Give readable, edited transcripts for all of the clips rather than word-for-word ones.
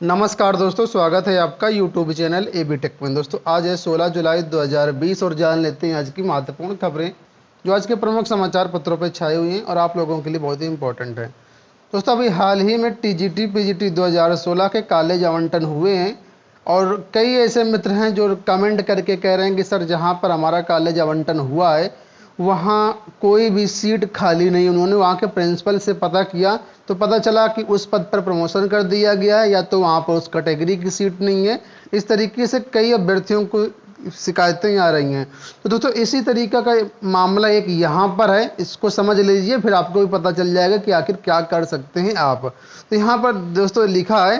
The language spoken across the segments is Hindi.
नमस्कार दोस्तों, स्वागत है आपका यूट्यूब चैनल एबी टेक में। दोस्तों आज है 16 जुलाई 2020 और जान लेते हैं आज की महत्वपूर्ण खबरें जो आज के प्रमुख समाचार पत्रों पर छाई हुई हैं और आप लोगों के लिए बहुत ही इंपॉर्टेंट है। दोस्तों अभी हाल ही में टीजीटी पीजीटी 2016 के कॉलेज आवंटन हुए हैं और कई ऐसे मित्र हैं जो कमेंट करके कह रहे हैं कि सर जहां पर हमारा कॉलेज आवंटन हुआ है वहाँ कोई भी सीट खाली नहीं। उन्होंने वहाँ के प्रिंसिपल से पता किया तो पता चला कि उस पद पर प्रमोशन कर दिया गया है या तो वहाँ पर उस कैटेगरी की सीट नहीं है। इस तरीके से कई अभ्यर्थियों को शिकायतें आ रही हैं। तो दोस्तों इसी तरीका का मामला एक यहाँ पर है, इसको समझ लीजिए, फिर आपको भी पता चल जाएगा कि आखिर क्या कर सकते हैं आप। तो यहाँ पर दोस्तों लिखा है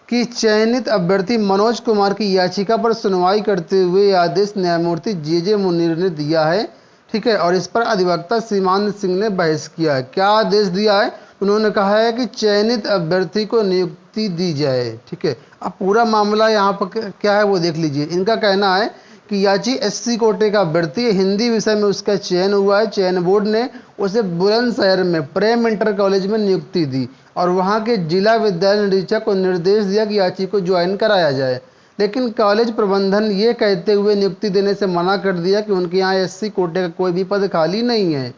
कि चयनित अभ्यर्थी मनोज कुमार की याचिका पर सुनवाई करते हुए आदेश न्यायमूर्ति जे मुनीर ने दिया है। ठीक है, और इस पर अधिवक्ता सीमांत सिंह ने बहस किया है। क्या आदेश दिया है? उन्होंने कहा है कि चयनित अभ्यर्थी को नियुक्ति दी जाए। ठीक है, अब पूरा मामला यहाँ पर क्या है वो देख लीजिए। इनका कहना है कि याची एससी कोटे का अभ्यर्थी है, हिंदी विषय में उसका चयन हुआ है। चयन बोर्ड ने उसे बुलंदशहर में प्रेम इंटर कॉलेज में नियुक्ति दी और वहाँ के जिला विद्यालय निरीक्षक को निर्देश दिया कि याची को ज्वाइन कराया जाए, लेकिन कॉलेज प्रबंधन ये कहते हुए नियुक्ति देने से मना कर दिया कि उनके यहाँ एससी कोटे का कोई भी पद खाली नहीं है।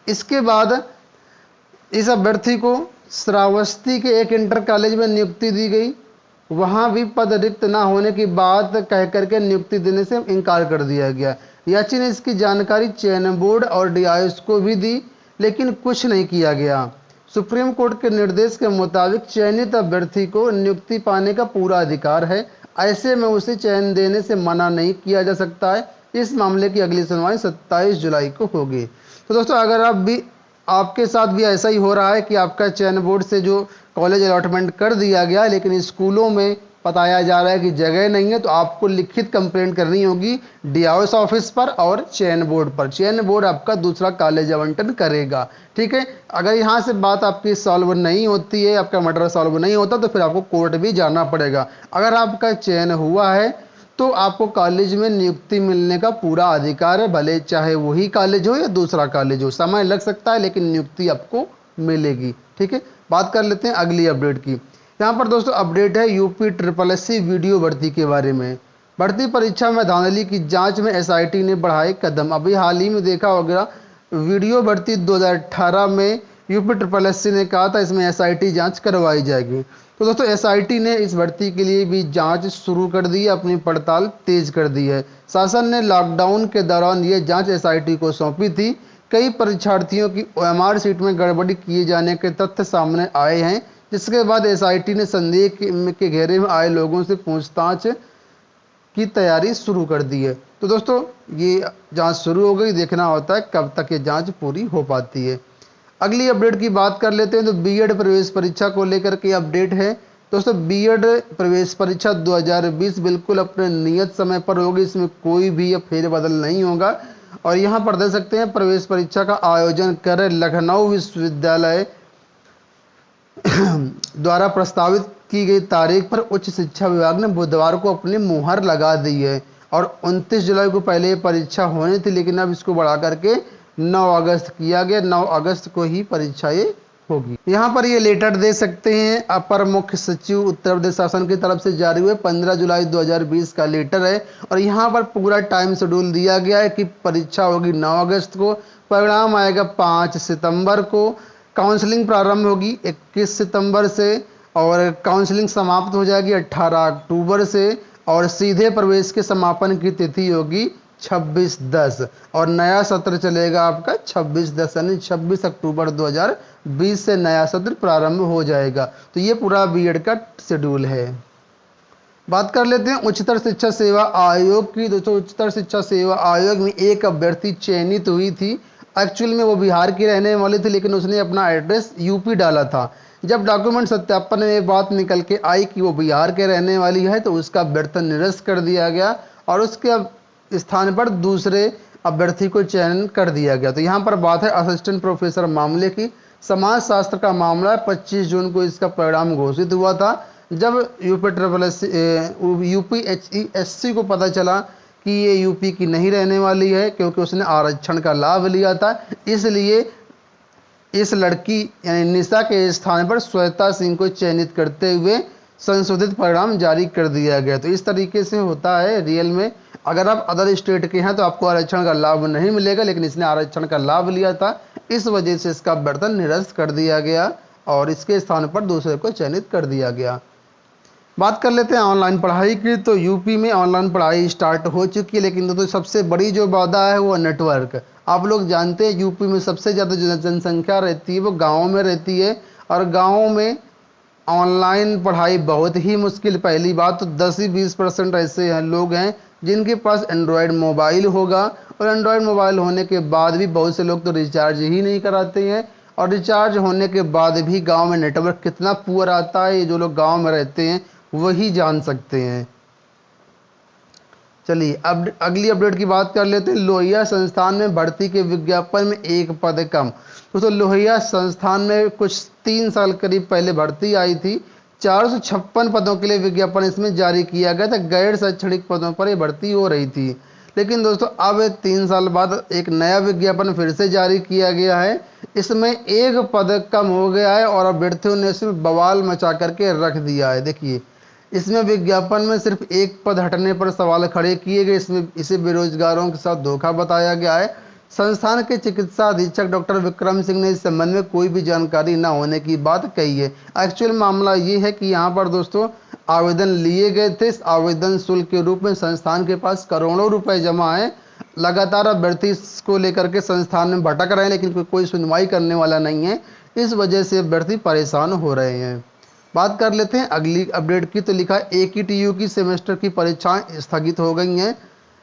इसके बाद इस अभ्यर्थी को श्रावस्ती के एक इंटर कॉलेज में नियुक्ति दी गई, वहाँ भी पद रिक्त न होने की बात कह करके नियुक्ति देने से इनकार कर दिया गया। याची ने इसकी जानकारी चयन बोर्ड और डीआईएस को भी दी, लेकिन कुछ नहीं किया गया। सुप्रीम कोर्ट के निर्देश के मुताबिक चयनित अभ्यर्थी को नियुक्ति पाने का पूरा अधिकार है, ऐसे में उसे चयन देने से मना नहीं किया जा सकता है। इस मामले की अगली सुनवाई 27 जुलाई को होगी। तो दोस्तों अगर आपके साथ भी ऐसा ही हो रहा है कि आपका चयन बोर्ड से जो कॉलेज अलॉटमेंट कर दिया गया लेकिन स्कूलों में बताया जा रहा है कि जगह नहीं है, तो आपको लिखित कंप्लेंट करनी होगी डीआईएस ऑफिस पर और चयन बोर्ड पर। चयन बोर्ड आपका दूसरा कॉलेज आवंटन करेगा। ठीक है, अगर यहाँ से बात आपकी सॉल्व नहीं होती है, आपका मैटर सॉल्व नहीं होता, तो फिर आपको कोर्ट भी जाना पड़ेगा। अगर आपका चयन हुआ है तो आपको कॉलेज में नियुक्ति मिलने का पूरा अधिकार है, भले चाहे वही कॉलेज हो या दूसरा कॉलेज हो। समय लग सकता है लेकिन नियुक्ति आपको मिलेगी। ठीक है, बात कर लेते हैं अगली अपडेट की। यहाँ पर दोस्तों अपडेट है यूपी SSC वीडियो भर्ती के बारे में। भर्ती परीक्षा में धांधली की जांच में एसआईटी ने बढ़ाए कदम। अभी हाल ही में देखा होगा वीडियो भर्ती 2018 में यूपी SSC ने कहा था इसमें एसआईटी जांच करवाई जाएगी। तो दोस्तों एसआईटी ने इस भर्ती के लिए भी जांच शुरू कर दी है, अपनी पड़ताल तेज कर दी है। शासन ने लॉकडाउन के दौरान ये जांच एसआईटी को सौंपी थी। कई परीक्षार्थियों की ओएमआर सीट में गड़बड़ी किए जाने के तथ्य सामने आए हैं, जिसके बाद एसआईटी ने संदेह के घेरे में आए लोगों से पूछताछ की तैयारी शुरू कर दी है। तो दोस्तों ये जांच शुरू हो गई, देखना होता है कब तक ये जांच पूरी हो पाती है। अगली अपडेट की बात कर लेते हैं तो बीएड प्रवेश परीक्षा को लेकर के अपडेट है। दोस्तों बीएड प्रवेश परीक्षा 2020 बिल्कुल अपने नियत समय पर होगी, इसमें कोई भी फेरबदल नहीं होगा। और यहाँ पर देख सकते हैं प्रवेश परीक्षा का आयोजन कर लखनऊ विश्वविद्यालय द्वारा प्रस्तावित की गई तारीख पर उच्च शिक्षा विभाग ने बुधवार को अपनी मुहर लगा दी है और 29 जुलाई को पहले परीक्षा होनी थी, लेकिन अब इसको बढ़ा करके 9 अगस्त किया गया। 9 अगस्त को ही परीक्षाएं होगी। यहाँ पर ये लेटर दे सकते हैं, अपर मुख्य सचिव उत्तर प्रदेश शासन की तरफ से जारी हुए 15 जुलाई 2020 का लेटर है और यहाँ पर पूरा टाइम शेड्यूल दिया गया है कि परीक्षा होगी 9 अगस्त को, परिणाम आएगा 5 सितंबर को, काउंसलिंग प्रारंभ होगी 21 सितंबर से और काउंसलिंग समाप्त हो जाएगी 18 अक्टूबर से और सीधे प्रवेश के समापन की तिथि होगी 26/10 और नया सत्र चलेगा आपका 26/10 यानी 26 अक्टूबर 2020 से नया सत्र प्रारंभ हो जाएगा। तो ये पूरा बीएड का शेड्यूल है। बात कर लेते हैं उच्चतर शिक्षा सेवा आयोग की। दोस्तों उच्चतर शिक्षा सेवा आयोग में एक अभ्यर्थी चयनित हुई थी। एक्चुअल में वो बिहार की रहने वाली थी, लेकिन उसने अपना एड्रेस यूपी डाला था। जब डॉक्यूमेंट सत्यापन में ये बात निकल के आई कि वो बिहार के रहने वाली है तो उसका अभ्यर्थन निरस्त कर दिया गया और उसके स्थान पर दूसरे अभ्यर्थी को चयन कर दिया गया। तो यहाँ पर बात है असिस्टेंट प्रोफेसर मामले की। समाज शास्त्र का मामला है, 25 जून को इसका परिणाम घोषित हुआ था। जब यूपीएससी को पता चला कि ये यूपी की नहीं रहने वाली है क्योंकि उसने आरक्षण का लाभ लिया था, इसलिए इस लड़की यानी निशा के स्थान पर श्वेता सिंह को चयनित करते हुए संशोधित परिणाम जारी कर दिया गया। तो इस तरीके से होता है रियल में। अगर आप अदर स्टेट के हैं तो आपको आरक्षण का लाभ नहीं मिलेगा, लेकिन इसने आरक्षण का लाभ लिया था, इस वजह से इसका वेतन निरस्त कर दिया गया और इसके स्थान पर दूसरे को चयनित कर दिया गया। बात कर लेते हैं ऑनलाइन पढ़ाई की। तो यूपी में ऑनलाइन पढ़ाई स्टार्ट हो चुकी है, लेकिन दोस्तों सबसे बड़ी जो बाधा है वो नेटवर्क। आप लोग जानते हैं यूपी में सबसे ज़्यादा जो जनसंख्या रहती है वो गाँव में रहती है, और गाँव में ऑनलाइन पढ़ाई बहुत ही मुश्किल। पहली बात तो 10 ही 20% ऐसे हैं लोग हैं जिनके पास एंड्रॉयड मोबाइल होगा, और एंड्रॉयड मोबाइल होने के बाद भी बहुत से लोग तो रिचार्ज ही नहीं कराते हैं, और रिचार्ज होने के बाद भी गांव में नेटवर्क कितना पुअर आता है, ये जो लोग गांव में रहते हैं वही जान सकते हैं। चलिए अब अगली अपडेट की बात कर लेते हैं। लोहिया संस्थान में भर्ती के विज्ञापन में एक पद कम। तो लोहिया संस्थान में कुछ 3 साल करीब पहले भर्ती आई थी, 456 पदों के लिए विज्ञापन इसमें जारी किया गया था। गैर शैक्षणिक पदों पर यह भर्ती हो रही थी, लेकिन दोस्तों अब 3 साल बाद एक नया विज्ञापन फिर से जारी किया गया है। इसमें एक पद कम हो गया है और अभ्यर्थियों ने इसमें बवाल मचा करके रख दिया है। देखिए, इसमें विज्ञापन में सिर्फ एक पद हटने पर सवाल खड़े किए गए। इसे बेरोजगारों के साथ धोखा बताया गया है। संस्थान के चिकित्सा अधीक्षक डॉक्टर विक्रम सिंह ने इस संबंध में कोई भी जानकारी न होने की बात कही है। एक्चुअल मामला ये है कि यहाँ पर दोस्तों आवेदन लिए गए थे। इस आवेदन शुल्क के रूप में संस्थान के पास करोड़ों रुपए जमा है। लगातार अभ्यर्थी इसको लेकर के संस्थान में भटक रहे हैं, लेकिन कोई सुनवाई करने वाला नहीं है। इस वजह से अभ्यर्थी परेशान हो रहे हैं। बात कर लेते हैं अगली अपडेट की। तो लिखा AQTU की सेमेस्टर की परीक्षाएं स्थगित हो गई हैं।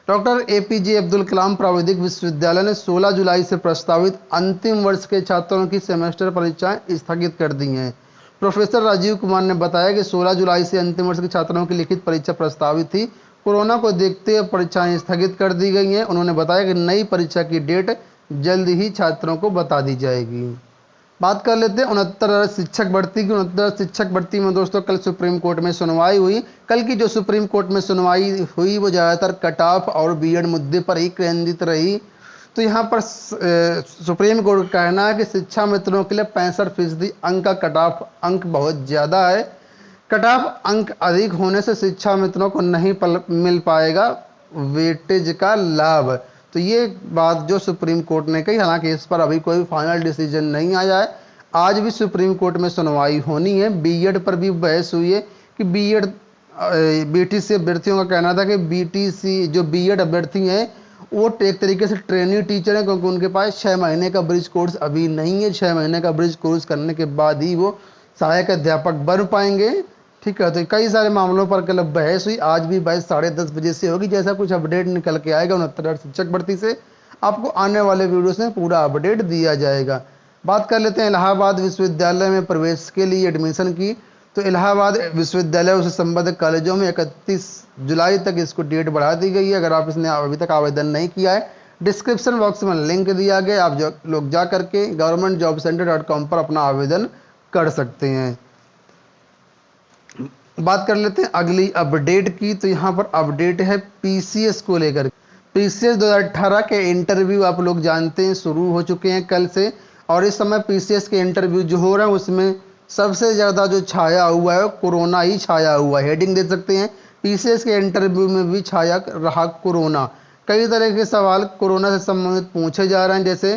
डॉक्टर APJ अब्दुल कलाम प्राविधिक विश्वविद्यालय ने 16 जुलाई से प्रस्तावित अंतिम वर्ष के छात्रों की सेमेस्टर परीक्षाएं स्थगित कर दी हैं। प्रोफेसर राजीव कुमार ने बताया कि 16 जुलाई से अंतिम वर्ष के छात्रों की लिखित परीक्षा प्रस्तावित थी। कोरोना को देखते हुए परीक्षाएं स्थगित कर दी गई हैं। उन्होंने बताया कि नई परीक्षा की डेट जल्द ही छात्रों को बता दी जाएगी। बात कर लेते हैं 69 शिक्षक भर्ती की। 69 शिक्षक भर्ती में दोस्तों कल सुप्रीम कोर्ट में सुनवाई हुई। कल की जो सुप्रीम कोर्ट में सुनवाई हुई वो ज़्यादातर कट ऑफ और बीएड मुद्दे पर ही केंद्रित रही। तो यहाँ पर सुप्रीम कोर्ट का कहना है कि शिक्षा मित्रों के लिए 65% अंक का कट ऑफ अंक बहुत ज़्यादा है। कट ऑफ अंक अधिक होने से शिक्षा मित्रों को नहीं मिल पाएगा वेटेज का लाभ। तो ये बात जो सुप्रीम कोर्ट ने कही, हालांकि इस पर अभी कोई फाइनल डिसीजन नहीं आया है। आज भी सुप्रीम कोर्ट में सुनवाई होनी है। बीएड पर भी बहस हुई है कि बीएड बीटीसी अभ्यर्थियों का कहना था कि बीटीसी जो बीएड अभ्यर्थी हैं वो एक तरीके से ट्रेनिंग टीचर हैं, क्योंकि उनके पास 6 महीने का ब्रिज कोर्स अभी नहीं है। 6 महीने का ब्रिज कोर्स करने के बाद ही वो सहायक अध्यापक बन पाएंगे। ठीक है, तो कई सारे मामलों पर कल बहस हुई। आज भी बहस 10:30 बजे से होगी। जैसा कुछ अपडेट निकल के आएगा 69 शिक्षक भर्ती से, आपको आने वाले वीडियोस में पूरा अपडेट दिया जाएगा। बात कर लेते हैं इलाहाबाद विश्वविद्यालय में प्रवेश के लिए एडमिशन की। तो इलाहाबाद विश्वविद्यालय से संबद्ध कॉलेजों में 31 जुलाई तक इसको डेट बढ़ा दी गई है। अगर आप इसने अभी तक आवेदन नहीं किया है, डिस्क्रिप्शन बॉक्स में लिंक दिया गया, आप लोग जा करके governmentjobcenter.com पर अपना आवेदन कर सकते हैं। बात कर लेते हैं अगली अपडेट की। तो यहाँ पर अपडेट है पीसीएस को लेकर। पीसीएस 2018 के इंटरव्यू आप लोग जानते हैं शुरू हो चुके हैं कल से, और इस समय पीसीएस के इंटरव्यू जो हो रहे हैं उसमें सबसे ज़्यादा जो छाया हुआ है कोरोना ही छाया हुआ है। हेडिंग दे सकते हैं, पीसीएस के इंटरव्यू में भी छाया रहा कोरोना। कई तरह के सवाल कोरोना से संबंधित पूछे जा रहे हैं। जैसे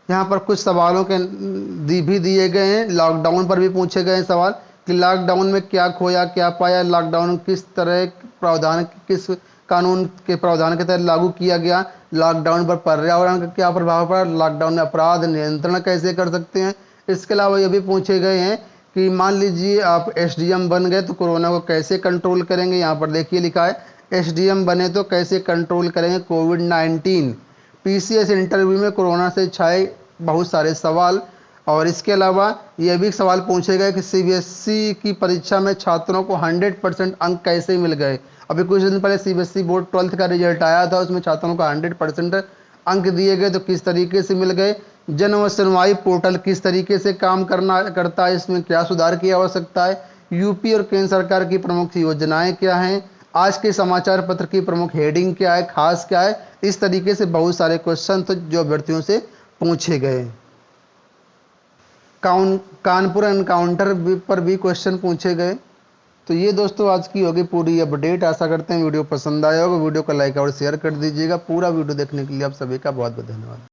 यहाँ पर कुछ सवालों के भी दिए गए हैं। लॉकडाउन पर भी पूछे गए सवाल कि लॉकडाउन में क्या खोया क्या पाया, लॉकडाउन किस तरह प्रावधान किस कानून के प्रावधान के तहत लागू किया गया, लॉकडाउन पर पर्यावरण का क्या प्रभाव पड़ा, लॉकडाउन में अपराध नियंत्रण कैसे कर सकते हैं। इसके अलावा ये भी पूछे गए हैं कि मान लीजिए आप एसडीएम बन गए तो कोरोना को कैसे कंट्रोल करेंगे। यहाँ पर देखिए लिखा है एसडीएम बने तो कैसे कंट्रोल करेंगे कोविड-19। पीसीएस इंटरव्यू में कोरोना से छाए बहुत सारे सवाल, और इसके अलावा यह भी सवाल पूछे गए कि सीबीएसई की परीक्षा में छात्रों को 100% अंक कैसे मिल गए। अभी कुछ दिन पहले सीबीएसई बोर्ड 12th का रिजल्ट आया था, उसमें छात्रों को 100% अंक दिए गए, तो किस तरीके से मिल गए। जन सुनवाई पोर्टल किस तरीके से काम करता है, इसमें क्या सुधार की आवश्यकता है। यूपी और केंद्र सरकार की प्रमुख योजनाएं क्या हैं, आज के समाचार पत्र की प्रमुख हेडिंग क्या है, खास क्या है। इस तरीके से बहुत सारे क्वेश्चन तो जो अभ्यर्थियों से पूछे गए। कानपुर एनकाउंटर पर भी क्वेश्चन पूछे गए। तो ये दोस्तों आज की होगी पूरी अपडेट। आशा करते हैं वीडियो पसंद आया होगा। वीडियो को लाइक और शेयर कर दीजिएगा। पूरा वीडियो देखने के लिए आप सभी का बहुत बहुत धन्यवाद।